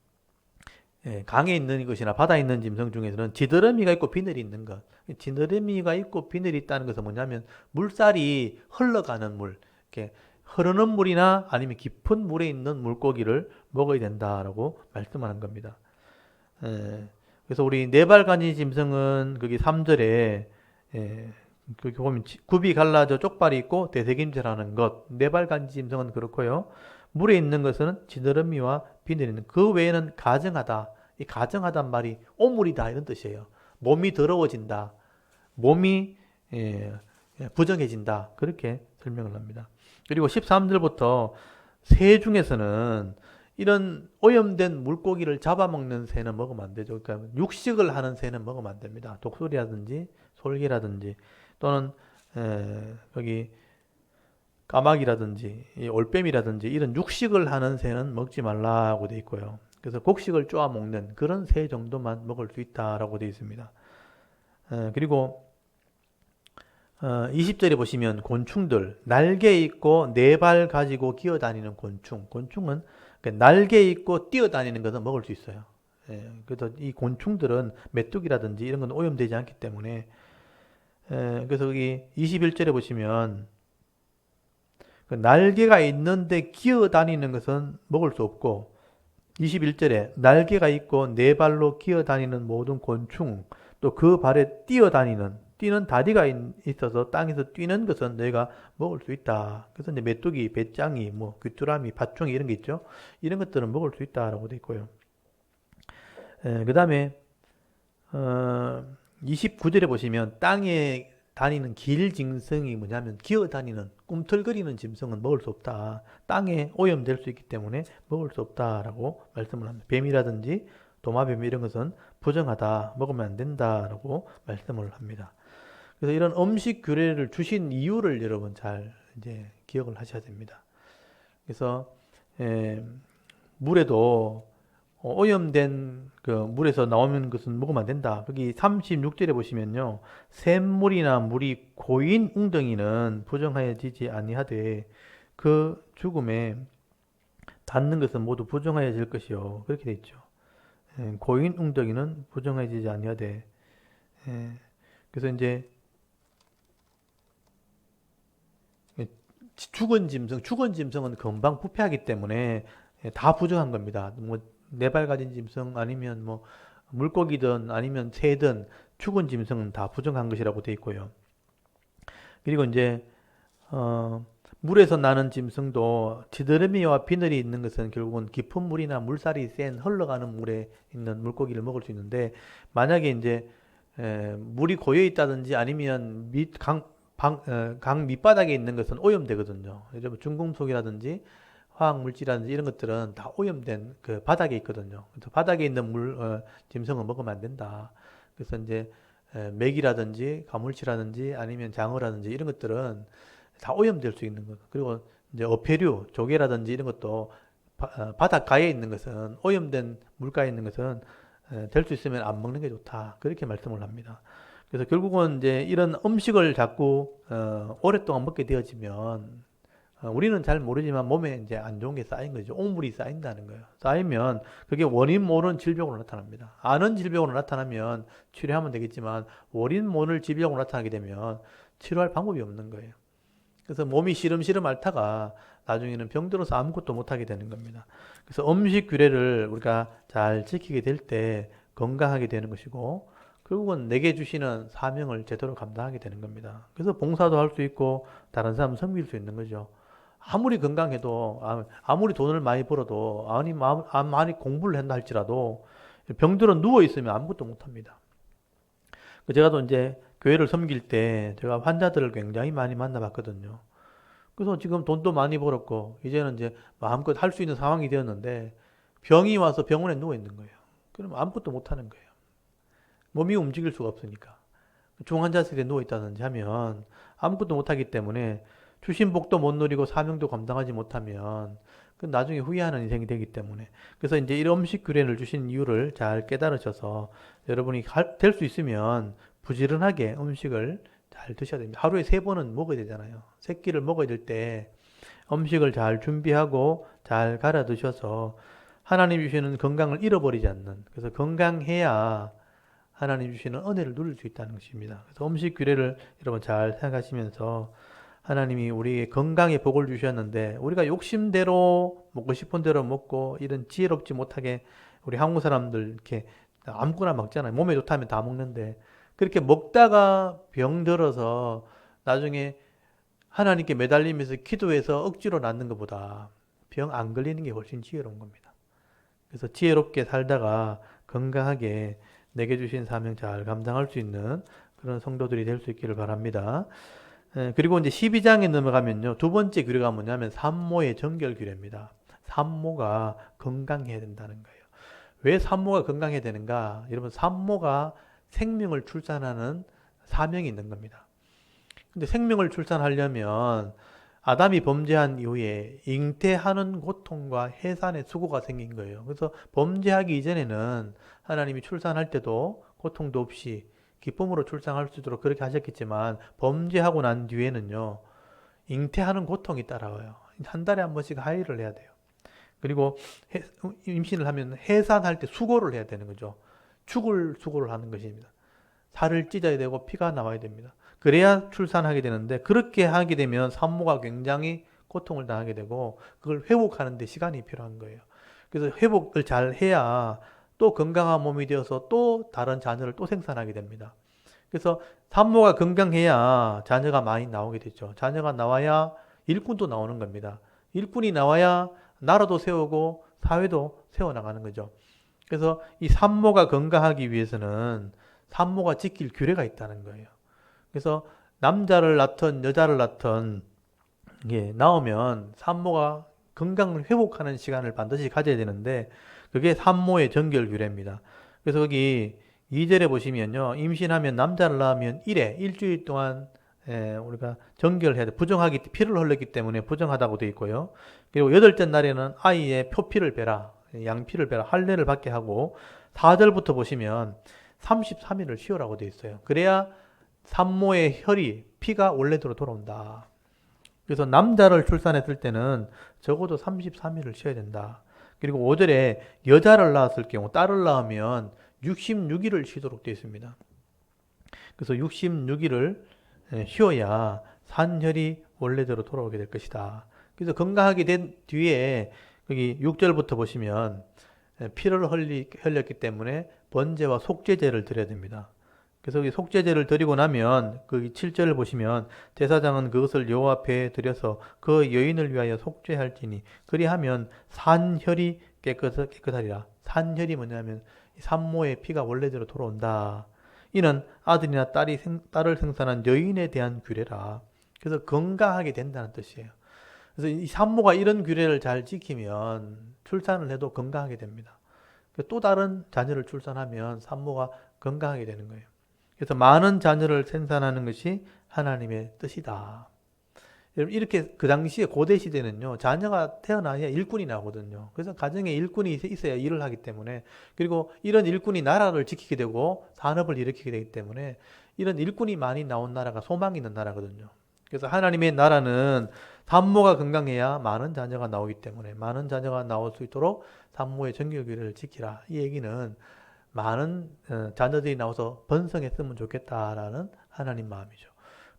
강에 있는 것이나 바다에 있는 짐승 중에서는 지느러미가 있고 비늘이 있는 것. 지느러미가 있고 비늘이 있다는 것은 뭐냐면 물살이 흘러가는 물, 이렇게 흐르는 물이나 아니면 깊은 물에 있는 물고기를 먹어야 된다라고 말씀하는 겁니다. 그래서 우리 네발간지 짐승은 거기 3절에 거기 보면 굽이 갈라져 쪽발이 있고 대세김질하는 것. 네발간지 짐승은 그렇고요. 물에 있는 것은 지느러미와 비늘이 있는 그 외에는 가정하다. 이 가정하단 말이 오물이다 이런 뜻이에요. 몸이 더러워진다. 몸이 부정해진다. 그렇게 설명을 합니다. 그리고 13절부터 새 중에서는 이런 오염된 물고기를 잡아먹는 새는 먹으면 안 되죠. 그러니까 육식을 하는 새는 먹으면 안 됩니다. 독수리라든지 솔개라든지 또는 여기 까마귀라든지 올빼미라든지 이런 육식을 하는 새는 먹지 말라고 되어 있고요. 그래서 곡식을 쪼아 먹는 그런 새 정도만 먹을 수 있다라고 되어 있습니다. 그리고 20절에 보시면 곤충들, 날개 있고 네 발 가지고 기어다니는 곤충. 곤충은 날개 있고 뛰어다니는 것은 먹을 수 있어요. 그래서 이 곤충들은 메뚜기라든지 이런 건 오염되지 않기 때문에 그래서 여기 21절에 보시면 날개가 있는데 기어다니는 것은 먹을 수 없고 21절에 날개가 있고 네 발로 기어다니는 모든 곤충 또 그 발에 뛰는 다리가 있어서 땅에서 뛰는 것은 너희가 먹을 수 있다. 그래서 이제 메뚜기, 배짱이, 뭐 귀뚜라미, 팥종이 이런 게 있죠. 이런 것들은 먹을 수 있다라고 돼 있고요. 그 다음에 29절에 보시면 땅에 다니는 길 짐승이 뭐냐면 기어다니는 꿈틀거리는 짐승은 먹을 수 없다. 땅에 오염될 수 있기 때문에 먹을 수 없다라고 말씀을 합니다. 뱀이라든지 도마뱀 이런 것은 부정하다. 먹으면 안 된다라고 말씀을 합니다. 그래서 이런 음식 규례를 주신 이유를 여러분 잘 이제 기억을 하셔야 됩니다. 그래서 물에도 오염된 그 물에서 나오는 것은 먹으면 안 된다. 여기 36절에 보시면요. 샘물이나 물이 고인 웅덩이는 부정하여지지 아니하되 그 죽음에 닿는 것은 모두 부정하여질 것이요. 그렇게 돼 있죠. 고인 웅덩이는 부정하여지지 아니하되 그래서 이제 죽은 짐승은 금방 부패하기 때문에 다 부정한 겁니다. 뭐 네 발 가진 짐승 아니면 뭐 물고기든 아니면 새든 죽은 짐승은 다 부정한 것이라고 되어 있고요. 그리고 이제 물에서 나는 짐승도 지드러미와 비늘이 있는 것은 결국은 깊은 물이나 물살이 센 흘러가는 물에 있는 물고기를 먹을 수 있는데 만약에 이제 물이 고여 있다든지 아니면 강 밑바닥에 있는 것은 오염되거든요. 예를 들면 중금속이라든지 화학 물질이라든지 이런 것들은 다 오염된 그 바닥에 있거든요. 그래서 바닥에 있는 짐승을 먹으면 안 된다. 그래서 이제 맥이라든지 가물치라든지 아니면 장어라든지 이런 것들은 다 오염될 수 있는 것. 그리고 이제 어패류, 조개라든지 이런 것도 바닷가에 있는 것은 오염된 물가에 있는 것은 될 수 있으면 안 먹는 게 좋다. 그렇게 말씀을 합니다. 그래서 결국은 이제 이런 음식을 자꾸 오랫동안 먹게 되어지면 우리는 잘 모르지만 몸에 이제 안 좋은 게 쌓인 거죠. 옥물이 쌓인다는 거예요. 쌓이면 그게 원인 모르는 질병으로 나타납니다. 아는 질병으로 나타나면 치료하면 되겠지만 원인 모를 질병으로 나타나게 되면 치료할 방법이 없는 거예요. 그래서 몸이 시름시름 앓다가 나중에는 병들어서 아무것도 못하게 되는 겁니다. 그래서 음식 규례를 우리가 잘 지키게 될 때 건강하게 되는 것이고 결국은 내게 주시는 사명을 제대로 감당하게 되는 겁니다. 그래서 봉사도 할 수 있고 다른 사람 섬길 수 있는 거죠. 아무리 건강해도 아무리 돈을 많이 벌어도 많이 공부를 한다 할지라도 병들어 누워 있으면 아무것도 못합니다. 제가 또 이제 교회를 섬길 때 제가 환자들을 굉장히 많이 만나봤거든요. 그래서 지금 돈도 많이 벌었고 이제는 이제 마음껏 할 수 있는 상황이 되었는데 병이 와서 병원에 누워 있는 거예요. 그럼 아무것도 못 하는 거예요. 몸이 움직일 수가 없으니까. 중환자실에 누워 있다든지 하면 아무것도 못 하기 때문에 주신 복도 못 누리고 사명도 감당하지 못하면 그 나중에 후회하는 인생이 되기 때문에 그래서 이제 이런 음식 규례를 주신 이유를 잘 깨달으셔서 여러분이 될 수 있으면 부지런하게 음식을 잘 드셔야 됩니다. 하루에 3번은 먹어야 되잖아요. 3끼를 먹어야 될 때 음식을 잘 준비하고 잘 갈아 드셔서 하나님 주시는 건강을 잃어버리지 않는 그래서 건강해야 하나님 주시는 은혜를 누릴 수 있다는 것입니다. 그래서 음식 규례를 여러분 잘 생각하시면서 하나님이 우리에게 건강에 복을 주셨는데 우리가 욕심대로 먹고 싶은 대로 먹고 이런 지혜롭지 못하게 우리 한국 사람들 이렇게 아무거나 먹잖아요. 몸에 좋다면 다 먹는데 그렇게 먹다가 병들어서 나중에 하나님께 매달리면서 기도해서 억지로 낫는 것보다 병 안 걸리는 게 훨씬 지혜로운 겁니다. 그래서 지혜롭게 살다가 건강하게 내게 주신 사명 잘 감당할 수 있는 그런 성도들이 될 수 있기를 바랍니다. 그리고 이제 12장에 넘어가면요. 두 번째 규례가 뭐냐면 산모의 정결 규례입니다. 산모가 건강해야 된다는 거예요. 왜 산모가 건강해야 되는가? 여러분, 산모가 생명을 출산하는 사명이 있는 겁니다. 근데 생명을 출산하려면 아담이 범죄한 이후에 잉태하는 고통과 해산의 수고가 생긴 거예요. 그래서 범죄하기 이전에는 하나님이 출산할 때도 고통도 없이 기쁨으로 출산할 수 있도록 그렇게 하셨겠지만 범죄하고 난 뒤에는요. 잉태하는 고통이 따라와요. 한 달에 한 번씩 하이를 해야 돼요. 그리고 임신을 하면 해산할 때 수고를 해야 되는 거죠. 죽을 수고를 하는 것입니다. 살을 찢어야 되고 피가 나와야 됩니다. 그래야 출산하게 되는데 그렇게 하게 되면 산모가 굉장히 고통을 당하게 되고 그걸 회복하는 데 시간이 필요한 거예요. 그래서 회복을 잘 해야 또 건강한 몸이 되어서 또 다른 자녀를 또 생산하게 됩니다. 그래서 산모가 건강해야 자녀가 많이 나오게 되죠. 자녀가 나와야 일꾼도 나오는 겁니다. 일꾼이 나와야 나라도 세우고 사회도 세워나가는 거죠. 그래서 이 산모가 건강하기 위해서는 산모가 지킬 규례가 있다는 거예요. 그래서 남자를 낳든 여자를 낳든 나오면 산모가 건강을 회복하는 시간을 반드시 가져야 되는데 그게 산모의 정결 규례입니다. 그래서 거기 2절에 보시면요. 임신하면 남자를 낳으면 1회, 일주일 동안 우리가 정결을 해야 돼. 피를 흘렸기 때문에 부정하다고 되어 있고요. 그리고 8째 날에는 아이의 표피를 베라. 양피를 베라. 할례를 받게 하고 4절부터 보시면 33일을 쉬어라고 되어 있어요. 그래야 산모의 혈이 피가 원래대로 돌아온다. 그래서 남자를 출산했을 때는 적어도 33일을 쉬어야 된다. 그리고 5절에 여자를 낳았을 경우 딸을 낳으면 66일을 쉬도록 되어 있습니다. 그래서 66일을 쉬어야 산혈이 원래대로 돌아오게 될 것이다. 그래서 건강하게 된 뒤에 여기 6절부터 보시면 피를 흘렸기 때문에 번제와 속죄제를 드려야 됩니다. 그래서 이 속죄제를 드리고 나면 그 7절을 보시면 제사장은 그것을 여호와 앞에 드려서 그 여인을 위하여 속죄할지니 그리하면 산혈이 깨끗하리라. 산혈이 뭐냐면 산모의 피가 원래대로 돌아온다. 이는 아들이나 딸을 생산한 여인에 대한 규례라. 그래서 건강하게 된다는 뜻이에요. 그래서 이 산모가 이런 규례를 잘 지키면 출산을 해도 건강하게 됩니다. 또 다른 자녀를 출산하면 산모가 건강하게 되는 거예요. 그래서 많은 자녀를 생산하는 것이 하나님의 뜻이다. 여러분, 이렇게 그 당시에 고대 시대는요, 자녀가 태어나야 일꾼이 나오거든요. 그래서 가정에 일꾼이 있어야 일을 하기 때문에, 그리고 이런 일꾼이 나라를 지키게 되고 산업을 일으키게 되기 때문에 이런 일꾼이 많이 나온 나라가 소망이 있는 나라거든요. 그래서 하나님의 나라는 산모가 건강해야 많은 자녀가 나오기 때문에 많은 자녀가 나올 수 있도록 산모의 정결교를 지키라. 이 얘기는 많은 자녀들이 나와서 번성했으면 좋겠다라는 하나님 마음이죠.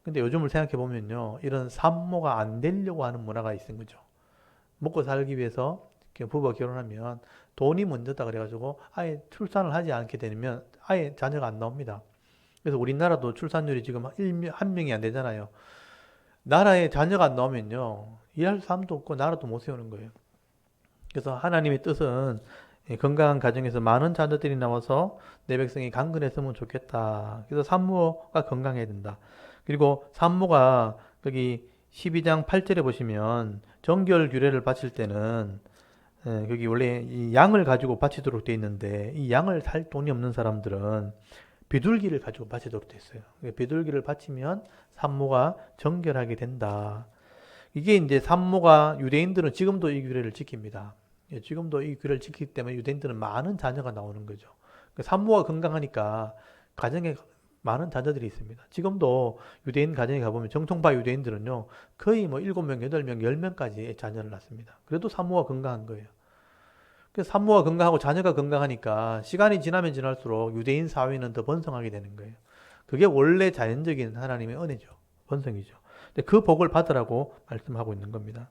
근데 요즘을 생각해 보면요, 이런 산모가 안 되려고 하는 문화가 있는 거죠. 먹고 살기 위해서 부부가 결혼하면 돈이 먼저다 그래가지고 아예 출산을 하지 않게 되면 아예 자녀가 안 나옵니다. 그래서 우리나라도 출산율이 지금 한 명이 안 되잖아요. 나라에 자녀가 안 나오면요, 일할 사람도 없고 나라도 못 세우는 거예요. 그래서 하나님의 뜻은 건강한 가정에서 많은 자녀들이 나와서 내 백성이 강건했으면 좋겠다. 그래서 산모가 건강해야 된다. 그리고 산모가 거기 12장 8절에 보시면 정결 규례를 바칠 때는 거기 원래 이 양을 가지고 바치도록 돼 있는데 이 양을 살 돈이 없는 사람들은 비둘기를 가지고 바치도록 돼 있어요. 비둘기를 바치면 산모가 정결하게 된다. 이게 이제 산모가 유대인들은 지금도 이 규례를 지킵니다. 지금도 이 규례를 지키기 때문에 유대인들은 많은 자녀가 나오는 거죠. 산모가 건강하니까 가정에 많은 자녀들이 있습니다. 지금도 유대인 가정에 가보면 정통파 유대인들은요, 거의 뭐 7명, 8명, 10명까지 자녀를 낳습니다. 그래도 산모가 건강한 거예요. 그래서 산모가 건강하고 자녀가 건강하니까 시간이 지나면 지날수록 유대인 사회는 더 번성하게 되는 거예요. 그게 원래 자연적인 하나님의 은혜죠. 번성이죠. 근데 그 복을 받으라고 말씀하고 있는 겁니다.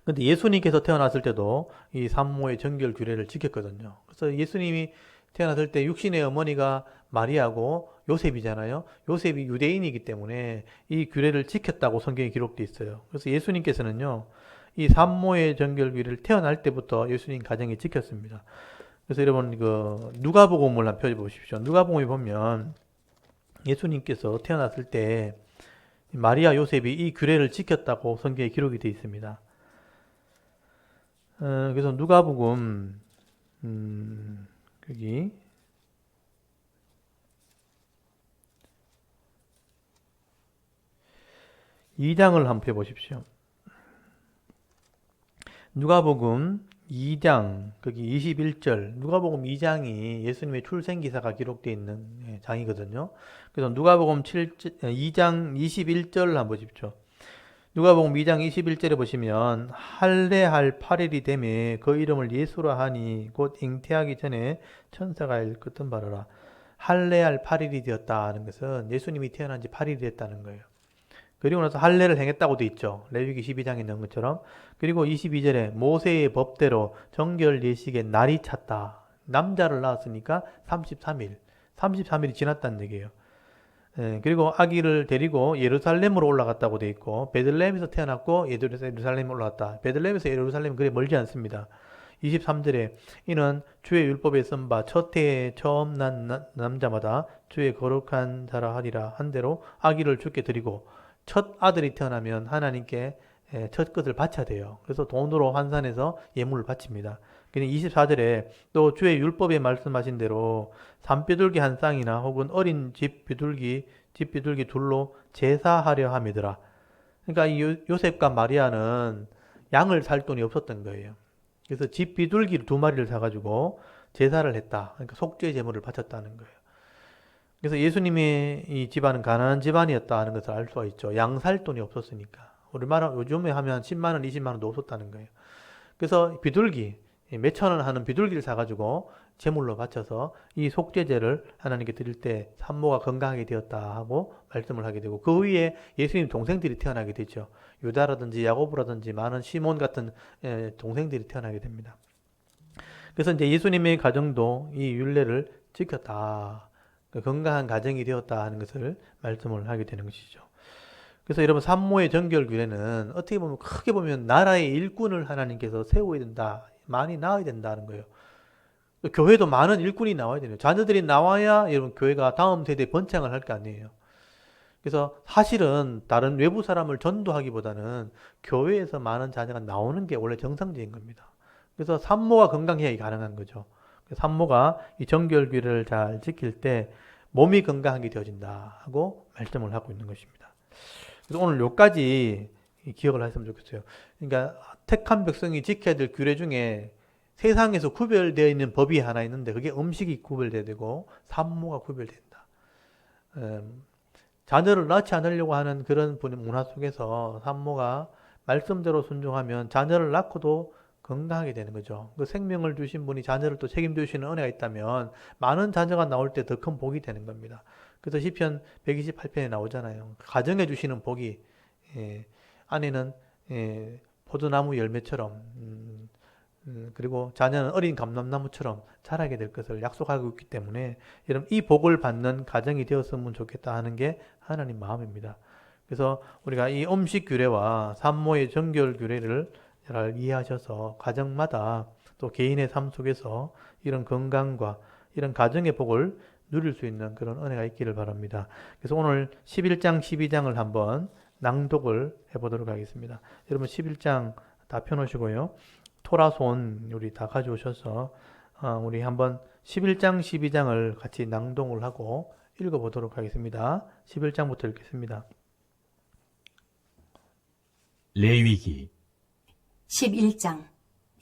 근데 예수님께서 태어났을 때도 이 산모의 정결 규례를 지켰거든요. 그래서 예수님이 태어났을 때 육신의 어머니가 마리아고 요셉이잖아요. 요셉이 유대인이기 때문에 이 규례를 지켰다고 성경에 기록되어 있어요. 그래서 예수님께서는요, 이 산모의 정결 규례를 태어날 때부터 예수님 가정에 지켰습니다. 그래서 여러분 그 누가복음을 한번 펴보십시오. 누가복음에 보면 예수님께서 태어났을 때 마리아 요셉이 이 규례를 지켰다고 성경에 기록이 되어 있습니다. 그래서 누가복음 여기 2장을 한번 펴보십시오. 누가복음 2장 거기 21절 누가복음 2장이 예수님의 출생 기사가 기록되어 있는 장이거든요. 그래서 누가복음 2장 21절을 한번 보십시오. 누가복음 2장 21절에 보시면 할례할 8일이 되매 그 이름을 예수라 하니 곧 잉태하기 전에 천사가 일컫은 바로라. 할례할 8일이 되었다는 것은 예수님이 태어난 지 8일이 됐다는 거예요. 그리고 나서 할례를 행했다고 돼 있죠. 레위기 12장에 있는 것처럼. 그리고 22절에 모세의 법대로 정결 예식의 날이 찼다. 남자를 낳았으니까 33일. 33일이 지났다는 얘기예요. 그리고 아기를 데리고 예루살렘으로 올라갔다고 돼 있고 베들레헴에서 태어났고 예루살렘에 올라갔다. 베들레헴에서 예루살렘은 그리 멀지 않습니다. 23절에 이는 주의 율법에 쓴 바 첫 해에 처음 난 남자마다 주의 거룩한 자라 하리라 한 대로 아기를 주께 드리고 첫 아들이 태어나면 하나님께 첫 것을 바쳐야 돼요. 그래서 돈으로 환산해서 예물을 바칩니다. 24절에 또 주의 율법에 말씀하신 대로 산비둘기 한 쌍이나 혹은 어린 집 비둘기 둘로 제사하려 함이더라. 그러니까 이 요셉과 마리아는 양을 살 돈이 없었던 거예요. 그래서 집 비둘기 2마리를 사가지고 제사를 했다. 그러니까 속죄 제물을 바쳤다는 거예요. 그래서 예수님의 이 집안은 가난한 집안이었다 하는 것을 알 수가 있죠. 양 살 돈이 없었으니까. 우리나라 요즘에 하면 10만 원, 20만 원도 없었다는 거예요. 그래서 비둘기 몇천 원 하는 비둘기를 사가지고 제물로 바쳐서 이 속죄제를 하나님께 드릴 때 산모가 건강하게 되었다 하고 말씀을 하게 되고 그 위에 예수님 동생들이 태어나게 되죠. 유다라든지 야고보라든지 많은 시몬 같은 동생들이 태어나게 됩니다. 그래서 이제 예수님의 가정도 이 율례를 지켰다. 건강한 가정이 되었다 하는 것을 말씀을 하게 되는 것이죠. 그래서 여러분 산모의 정결규례는 어떻게 보면 크게 보면 나라의 일꾼을 하나님께서 세워야 된다. 많이 낳아야 된다는 거예요. 교회도 많은 일꾼이 나와야 돼요. 자녀들이 나와야 여러분 교회가 다음 세대에 번창을 할 거 아니에요. 그래서 사실은 다른 외부 사람을 전도하기보다는 교회에서 많은 자녀가 나오는 게 원래 정상적인 겁니다. 그래서 산모가 건강해야 가능한 거죠. 산모가 이 정결규례를 잘 지킬 때 몸이 건강하게 되어진다 하고 말씀을 하고 있는 것입니다. 그래서 오늘 요까지 기억을 했으면 좋겠어요. 그러니까 택한 백성이 지켜야 될 규례 중에 세상에서 구별되어 있는 법이 하나 있는데 그게 음식이 구별돼야 되고 산모가 구별된다. 자녀를 낳지 않으려고 하는 그런 문화 속에서 산모가 말씀대로 순종하면 자녀를 낳고도 건강하게 되는 거죠. 그 생명을 주신 분이 자녀를 또 책임져 주시는 은혜가 있다면 많은 자녀가 나올 때 더 큰 복이 되는 겁니다. 그래서 시편 128편에 나오잖아요. 가정해 주시는 복이 아내는 포도나무 열매처럼 그리고 자녀는 어린 감람나무처럼 자라게 될 것을 약속하고 있기 때문에 여러분 이 복을 받는 가정이 되었으면 좋겠다 하는 게 하나님 마음입니다. 그래서 우리가 이 음식 규례와 산모의 정결 규례를 잘 이해하셔서 가정마다 또 개인의 삶 속에서 이런 건강과 이런 가정의 복을 누릴 수 있는 그런 은혜가 있기를 바랍니다. 그래서 오늘 11장 12장을 한번 낭독을 해보도록 하겠습니다. 여러분 11장 다 펴놓으시고요. 토라손 우리 다 가져오셔서 우리 한번 11장 12장을 같이 낭독을 하고 읽어보도록 하겠습니다. 11장부터 읽겠습니다. 레위기 11장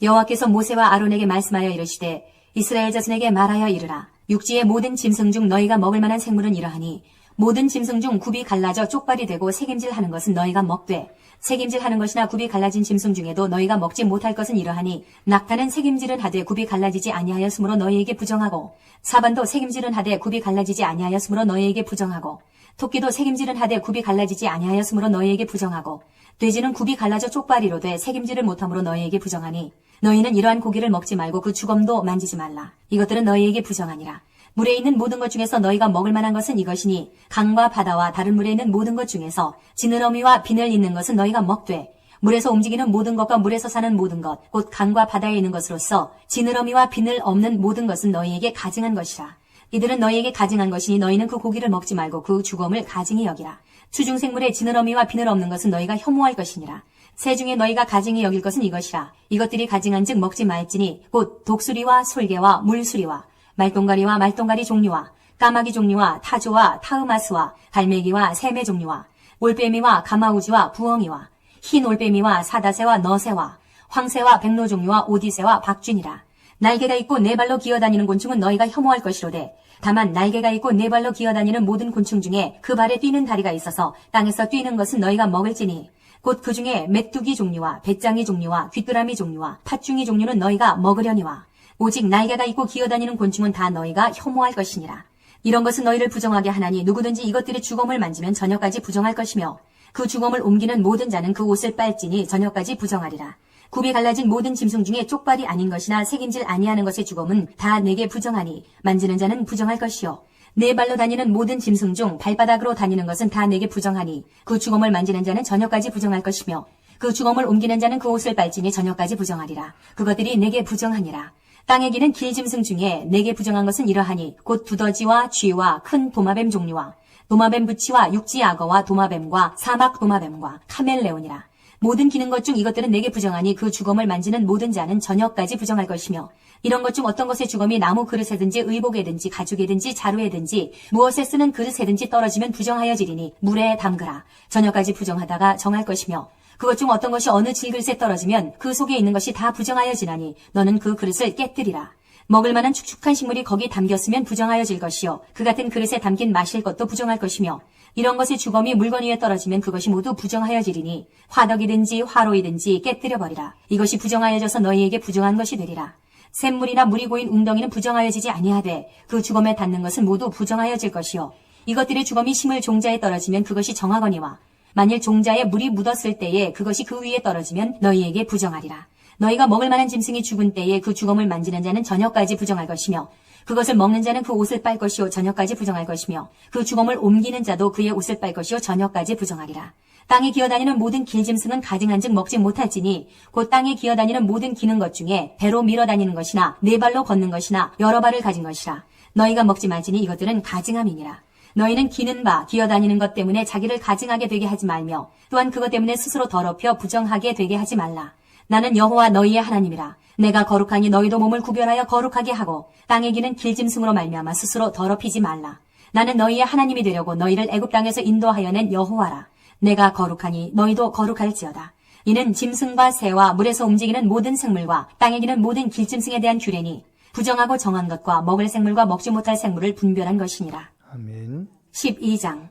여호와께서 모세와 아론에게 말씀하여 이르시되 이스라엘 자손에게 말하여 이르라. 육지의 모든 짐승 중 너희가 먹을 만한 생물은 이러하니 모든 짐승 중 굽이 갈라져 쪽발이 되고 색임질하는 것은 너희가 먹되 색임질하는 것이나 굽이 갈라진 짐승 중에도 너희가 먹지 못할 것은 이러하니 낙타는 색임질은 하되 굽이 갈라지지 아니하였으므로 너희에게 부정하고 사반도 색임질은 하되 굽이 갈라지지 아니하였으므로 너희에게 부정하고 토끼도 색임질은 하되 굽이 갈라지지 아니하였으므로 너희에게 부정하고 돼지는 굽이 갈라져 쪽발이로되 색임질을 못함으로 너희에게 부정하니 너희는 이러한 고기를 먹지 말고 그 주검도 만지지 말라. 이것들은 너희에게 부정하니라. 물에 있는 모든 것 중에서 너희가 먹을 만한 것은 이것이니 강과 바다와 다른 물에 있는 모든 것 중에서 지느러미와 비늘 있는 것은 너희가 먹되 물에서 움직이는 모든 것과 물에서 사는 모든 것 곧 강과 바다에 있는 것으로서 지느러미와 비늘 없는 모든 것은 너희에게 가증한 것이라. 이들은 너희에게 가증한 것이니 너희는 그 고기를 먹지 말고 그 주검을 가증히 여기라. 주중생물의 지느러미와 비늘 없는 것은 너희가 혐오할 것이니라. 새 중에 너희가 가증히 여길 것은 이것이라. 이것들이 가증한즉 먹지 말지니 곧 독수리와 솔개와 물수리와 말똥가리와 말똥가리 종류와 까마귀 종류와 타조와 타으마스와 갈매기와 새매 종류와 올빼미와 가마우지와 부엉이와 흰 올빼미와 사다새와 너새와 황새와 백로 종류와 오디새와 박쥐니라. 날개가 있고 네 발로 기어다니는 곤충은 너희가 혐오할 것이로되 다만 날개가 있고 네 발로 기어다니는 모든 곤충 중에 그 발에 뛰는 다리가 있어서 땅에서 뛰는 것은 너희가 먹을지니 곧 그 중에 메뚜기 종류와 배짱이 종류와 귀뚜라미 종류와 팥중이 종류는 너희가 먹으려니와 오직 날개가 있고 기어다니는 곤충은 다 너희가 혐오할 것이니라. 이런 것은 너희를 부정하게 하나니 누구든지 이것들의 주검을 만지면 저녁까지 부정할 것이며 그 주검을 옮기는 모든 자는 그 옷을 빨지니 저녁까지 부정하리라. 굽이 갈라진 모든 짐승 중에 쪽발이 아닌 것이나 색임질 아니하는 것의 주검은 다 내게 부정하니 만지는 자는 부정할 것이요 네 발로 다니는 모든 짐승 중 발바닥으로 다니는 것은 다 내게 부정하니 그 주검을 만지는 자는 저녁까지 부정할 것이며 그 주검을 옮기는 자는 그 옷을 빨지니 저녁까지 부정하리라. 그것들이 내게 부정하니라. 땅에 기는 길짐승 중에 내게 부정한 것은 이러하니 곧 두더지와 쥐와 큰 도마뱀 종류와 도마뱀 부치와 육지 악어와 도마뱀과 사막 도마뱀과 카멜레온이라. 모든 기는 것 중 이것들은 내게 부정하니 그 주검을 만지는 모든 자는 저녁까지 부정할 것이며 이런 것 중 어떤 것의 주검이 나무 그릇에든지 의복에든지 가죽에든지 자루에든지 무엇에 쓰는 그릇에든지 떨어지면 부정하여지리니 물에 담그라. 저녁까지 부정하다가 정할 것이며 그것 중 어떤 것이 어느 질그릇에 떨어지면 그 속에 있는 것이 다 부정하여지나니 너는 그 그릇을 깨뜨리라. 먹을 만한 축축한 식물이 거기 담겼으면 부정하여질 것이요 그 같은 그릇에 담긴 마실 것도 부정할 것이며 이런 것의 주검이 물건 위에 떨어지면 그것이 모두 부정하여지리니 화덕이든지 화로이든지 깨뜨려버리라. 이것이 부정하여져서 너희에게 부정한 것이 되리라. 샘물이나 물이 고인 웅덩이는 부정하여지지 아니하되 그 주검에 닿는 것은 모두 부정하여질 것이요 이것들의 주검이 심을 종자에 떨어지면 그것이 정하거니와 만일 종자에 물이 묻었을 때에 그것이 그 위에 떨어지면 너희에게 부정하리라. 너희가 먹을 만한 짐승이 죽은 때에 그 주검을 만지는 자는 저녁까지 부정할 것이며 그것을 먹는 자는 그 옷을 빨 것이요 저녁까지 부정할 것이며 그 주검을 옮기는 자도 그의 옷을 빨 것이요 저녁까지 부정하리라. 땅에 기어다니는 모든 길짐승은 가증한즉 먹지 못할지니 곧 땅에 기어다니는 모든 기는 것 중에 배로 밀어다니는 것이나 네 발로 걷는 것이나 여러 발을 가진 것이라. 너희가 먹지 말지니 이것들은 가증함이니라. 너희는 기는 바 기어다니는 것 때문에 자기를 가증하게 되게 하지 말며 또한 그것 때문에 스스로 더럽혀 부정하게 되게 하지 말라. 나는 여호와 너희의 하나님이라. 내가 거룩하니 너희도 몸을 구별하여 거룩하게 하고 땅에 기는 길짐승으로 말미암아 스스로 더럽히지 말라. 나는 너희의 하나님이 되려고 너희를 애굽 땅에서 인도하여 낸 여호와라. 내가 거룩하니 너희도 거룩할지어다. 이는 짐승과 새와 물에서 움직이는 모든 생물과 땅에 기는 모든 길짐승에 대한 규례니 부정하고 정한 것과 먹을 생물과 먹지 못할 생물을 분별한 것이니라. 아멘. 12장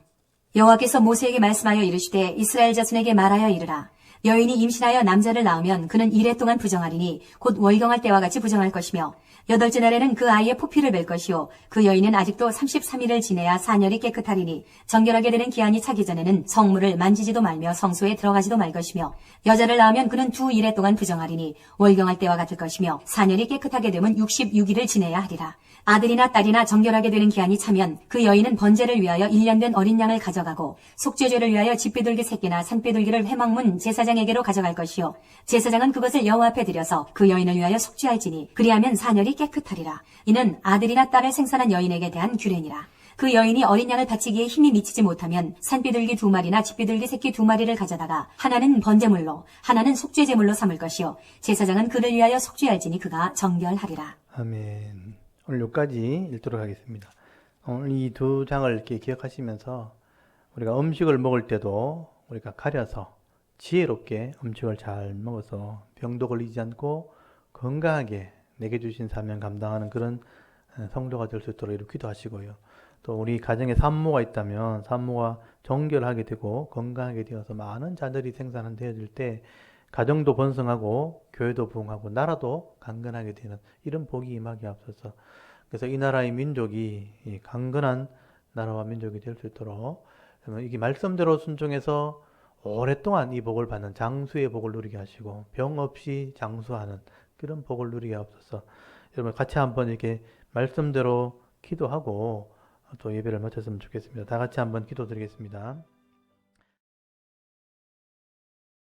여호와께서 모세에게 말씀하여 이르시되 이스라엘 자손에게 말하여 이르라. 여인이 임신하여 남자를 낳으면 그는 이래 동안 부정하리니 곧 월경할 때와 같이 부정할 것이며 8째 날에는 그 아이의 포피를 뵐 것이요 그 여인은 아직도 33일을 지내야 사녀리 깨끗하리니 정결하게 되는 기한이 차기 전에는 성물을 만지지도 말며 성소에 들어가지도 말 것이며 여자를 낳으면 그는 2일 동안 부정하리니 월경할 때와 같을 것이며 사녀리 깨끗하게 되면 66일을 지내야 하리라. 아들이나 딸이나 정결하게 되는 기한이 차면 그 여인은 번제를 위하여 1년 된 어린 양을 가져가고 속죄제를 위하여 집비둘기 새끼나 산비둘기를 회막문 제사장에게로 가져갈 것이요 제사장은 그것을 여호와 앞에 드려서 그 여인을 위하여 속죄할지니 그리하면 사녀리 깨끗하리라. 이는 아들이나 딸을 생산한 여인에게 대한 규례니라. 그 여인이 어린 양을 바치기에 힘이 미치지 못하면 산비둘기 2마리나 집비둘기 새끼 2마리를 가져다가 하나는 번제물로 하나는 속죄제물로 삼을 것이요 제사장은 그를 위하여 속죄할지니 그가 정결하리라. 아멘. 오늘 여기까지 읽도록 하겠습니다. 오늘 이 2장을 이렇게 기억하시면서 우리가 음식을 먹을 때도 우리가 가려서 지혜롭게 음식을 잘 먹어서 병도 걸리지 않고 건강하게 내게 주신 사명 감당하는 그런 성도가 될 수 있도록 이렇게 기도하시고요. 또 우리 가정에 산모가 있다면 산모가 정결하게 되고 건강하게 되어서 많은 자들이 생산되어질 때 가정도 번성하고 교회도 부흥하고 나라도 강건하게 되는 이런 복이 임하게 앞서서 그래서 이 나라의 민족이 강건한 나라와 민족이 될 수 있도록 이게 말씀대로 순종해서 오랫동안 이 복을 받는 장수의 복을 누리게 하시고 병 없이 장수하는 그런 복을 누리게 앞서서 여러분 같이 한번 이렇게 말씀대로 기도하고 또 예배를 마쳤으면 좋겠습니다. 다 같이 한번 기도드리겠습니다.